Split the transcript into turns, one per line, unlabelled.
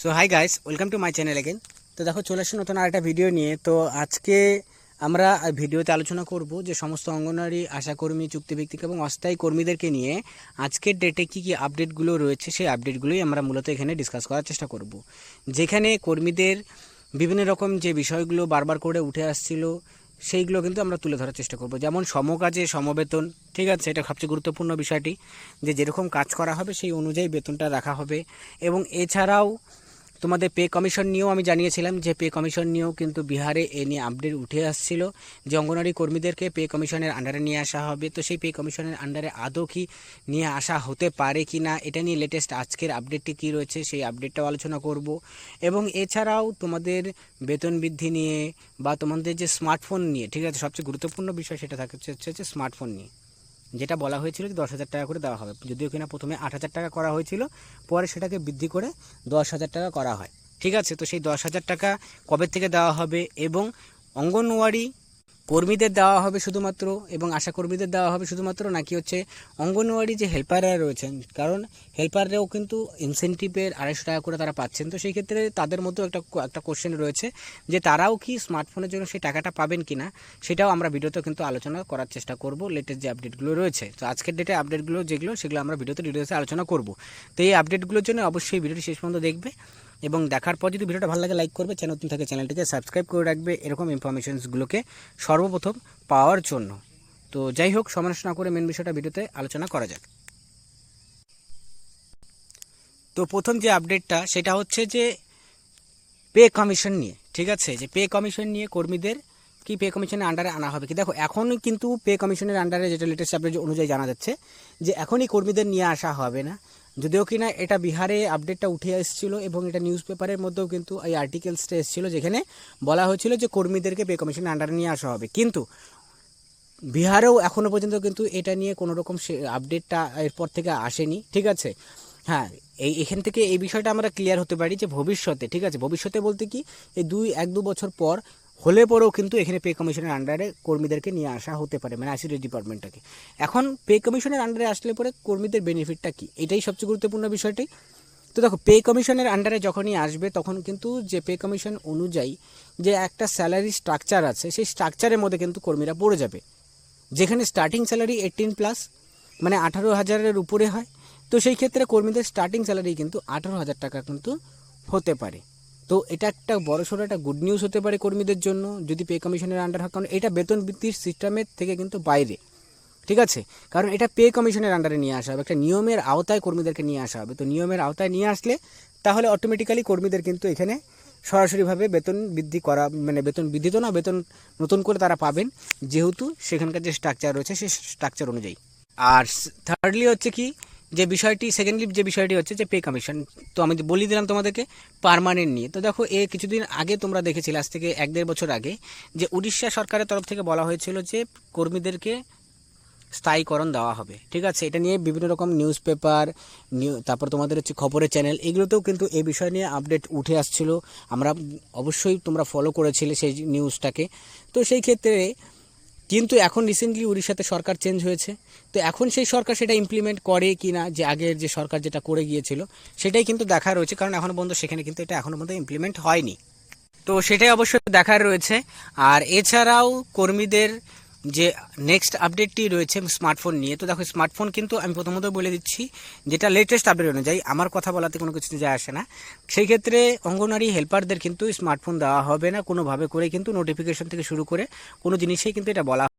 So hi guys, welcome to my channel again. তো দেখো, চলে আসছি নতুন আরেকটা ভিডিও নিয়ে। তো আজকে আমরা ভিডিওতে আলোচনা করব যে সমস্ত অঙ্গনওয়াড়ি আশাকর্মী, চুক্তিভিত্তিক এবং অস্থায়ী কর্মীদেরকে নিয়ে আজকের ডেটে কী কী আপডেটগুলো রয়েছে, সেই আপডেটগুলোই আমরা মূলত এখানে ডিসকাস করার চেষ্টা করব। যেখানে কর্মীদের বিভিন্ন রকম যে বিষয়গুলো বারবার করে উঠে আসছিল, সেইগুলো কিন্তু আমরা তুলে ধরার চেষ্টা করব। যেমন সমকাজে সমবেতন, ঠিক আছে, এটা সবচেয়ে গুরুত্বপূর্ণ বিষয়টি, যে যেরকম কাজ করা হবে সেই অনুযায়ী বেতনটা রাখা হবে। এবং এছাড়াও তোমাদের পে কমিশন নিয়েও আমি জানিয়েছিলাম যে পে কমিশন নিয়েও কিন্তু বিহারে এ নিয়ে আপডেট উঠে আসছিল যে অঙ্গনওয়াড়ি কর্মীদেরকে পে কমিশনের আন্ডারে নিয়ে আসা হবে। তো সেই পে কমিশনের আন্ডারে আদৌ কি নিয়ে আসা হতে পারে কি না, এটা নিয়ে লেটেস্ট আজকের আপডেটটি কী রয়েছে সেই আপডেটটাও আলোচনা করব। এবং এছাড়াও তোমাদের বেতন বৃদ্ধি নিয়ে বা তোমাদের যে স্মার্টফোন নিয়ে, ঠিক আছে, সবচেয়ে গুরুত্বপূর্ণ বিষয় সেটা থাকছে হচ্ছে স্মার্টফোন নিয়ে, যেটা বলা হয়েছিল যে 10,000 টাকা করে দেওয়া হবে। যদিও কিনা প্রথমে 8,000 টাকা করা হয়েছিল, পরে সেটাকে বৃদ্ধি করে 10,000 টাকা করা হয়, ঠিক আছে। তো সেই 10,000 টাকা কবে থেকে দেওয়া হবে এবং অঙ্গনওয়াড়ি কর্মীদের দেওয়া হবে শুধুমাত্র এবং আশা কর্মীদের দেওয়া হবে শুধুমাত্র, নাকি হচ্ছে অঙ্গনওয়াড়ি যে হেল্পাররা রয়েছেন, কারণ হেল্পাররাও কিন্তু ইনসেন্টিভের 250 টাকা করে তারা পাচ্ছেন। তো সেই ক্ষেত্রে তাদের মধ্যেও একটা কোশ্চেন রয়েছে যে তারাও কি স্মার্টফোনের জন্য সেই টাকাটা পাবেন কি না, সেটাও আমরা ভিডিওতে কিন্তু আলোচনা করার চেষ্টা করব। লেটেস্ট যে আপডেটগুলো রয়েছে, তো আজকের ডেটে আপডেটগুলো সেগুলো আমরা ভিডিওতে ডিটেলসে আলোচনা করব। তো এই আপডেটগুলোর জন্য অবশ্যই ভিডিওটি শেষ পর্যন্ত দেখবে এবং দেখার পর যদি ভিডিওটা ভালো লাগে লাইক করবে, চ্যানেল নতুন থাকে চ্যানেলটিকে সাবস্ক্রাইব করে রাখবে এরকম ইনফরমেশনসগুলোকে সর্বপ্রথম পাওয়ার জন্য। তো যাই হোক, সময় নষ্ট না করে মেন বিষয়টা ভিডিওতে আলোচনা করা যাক। তো প্রথম যে আপডেটটা সেটা হচ্ছে যে পে কমিশন নিয়ে, ঠিক আছে, যে পে কমিশন নিয়ে কর্মীদের কি পে কমিশনের আন্ডারে আনা হবে কি। দেখো, এখনই কিন্তু পে কমিশনের আন্ডারে যেটা লেটেস্ট আপডেট অনুযায়ী জানা যাচ্ছে যে এখনই কর্মীদের নিয়ে আসা হবে না। যদিও কিনা এটা বিহারে আপডেটটা উঠে এসেছিল এবং এটা নিউজ পেপারের মধ্যেও কিন্তু এই আর্টিকেলসটা এসেছিল, যেখানে বলা হয়েছিল যে কর্মীদেরকে পে কমিশনের আন্ডারে নিয়ে আসা হবে। কিন্তু বিহারেও এখনও পর্যন্ত কিন্তু এটা নিয়ে কোনো রকম আপডেটটা এরপর থেকে আসেনি, ঠিক আছে। হ্যাঁ, এখান থেকে এই বিষয়টা আমরা ক্লিয়ার হতে পারি যে ভবিষ্যতে, ঠিক আছে, ভবিষ্যতে বলতে কি এই 1-2 বছর পর হলে পরেও কিন্তু এখানে পে কমিশনের আন্ডারে কর্মীদেরকে নিয়ে আসা হতে পারে, মানে আইসিডি ডিপার্টমেন্টটাকে। এখন পে কমিশনের আন্ডারে আসলে পরে কর্মীদের বেনিফিটটা কি, এটাই সবচেয়ে গুরুত্বপূর্ণ বিষয়টি। তো দেখো, পে কমিশনের আন্ডারে যখনই আসবে তখন কিন্তু যে পে কমিশন অনুযায়ী যে একটা স্যালারি স্ট্রাকচার আছে, সেই স্ট্রাকচারের মধ্যে কিন্তু কর্মীরা পড়ে যাবে। যেখানে স্টার্টিং স্যালারি 18+, মানে 18,000-এর উপরে হয়। তো সেই ক্ষেত্রে কর্মীদের স্টার্টিং স্যালারি কিন্তু 18,000 টাকা কিন্তু হতে পারে। তো এটা একটা বড়সড় একটা গুড নিউজ হতে পারে কর্মীদের জন্য যদি পে কমিশনের আন্ডার হয়, কারণ এটা বেতন বৃদ্ধির সিস্টেমের থেকে কিন্তু বাইরে, ঠিক আছে। কারণ এটা পে কমিশনের আন্ডারে নিয়ে আসা হবে, একটা নিয়মের আওতায় কর্মীদেরকে নিয়ে আসা হবে। তো নিয়মের আওতায় নিয়ে আসলে তাহলে অটোমেটিক্যালি কর্মীদের কিন্তু এখানে সরাসরিভাবে বেতন বৃদ্ধি করা, মানে বেতন বৃদ্ধি তো না, বেতন নতুন করে তারা পাবেন, যেহেতু সেখানকার যে স্ট্রাকচার রয়েছে সেই স্ট্রাকচার অনুযায়ী। আর থার্ডলি হচ্ছে কি, যে বিষয়টি সেকেন্ডলি যে বিষয়টি হচ্ছে যে পে কমিশন। তো আমি বলে দিলাম তোমাদেরকে পার্মানেন্ট নিয়ে। তো দেখো, কিছুদিন আগে তোমরা দেখেছিলে, আজ থেকে 1-1.5 বছর আগে, যে উড়িষ্যা সরকারের তরফ থেকে বলা হয়েছিল যে কর্মীদেরকে স্থায়ীকরণ দেওয়া হবে, ঠিক আছে। এটা নিয়ে বিভিন্ন রকম নিউজ পেপার, তারপর তোমাদের হচ্ছে খবরের চ্যানেল, এগুলোতেও কিন্তু এই বিষয় নিয়ে আপডেট উঠে আসছিল। আমরা অবশ্যই তোমরা ফলো করেছিলে সেই নিউজটাকে। তো সেই ক্ষেত্রে কিন্তু এখন রিসেন্টলি উড়িষ্যাতে সরকার চেঞ্জ হয়েছে। তো এখন সেই সরকার সেটা ইমপ্লিমেন্ট করে কি না, যে আগের যে সরকার যেটা করে গিয়েছিল সেটাই কিন্তু দেখা রয়েছে, কারণ এখনও পর্যন্ত সেখানে কিন্তু এটা এখনও পর্যন্ত ইমপ্লিমেন্ট হয়নি। তো সেটাই অবশ্যই দেখার রয়েছে। আর এছাড়াও কর্মীদের যে নেক্সট আপডেটটি রয়েছে স্মার্টফোন নিয়ে। তো দেখো, স্মার্টফোন কিন্তু আমি প্রথমত বলে দিচ্ছি, যেটা লেটেস্ট আপডেট অনুযায়ী, আমার কথা বলাতে কোনো কিছু যায় আসে না। সেই ক্ষেত্রে অঙ্গনওয়াড়ি হেল্পারদের কিন্তু স্মার্টফোন দেওয়া হবে না কোনোভাবে করে, কিন্তু নোটিফিকেশন থেকে শুরু করে কোনো জিনিসেই কিন্তু এটা বলা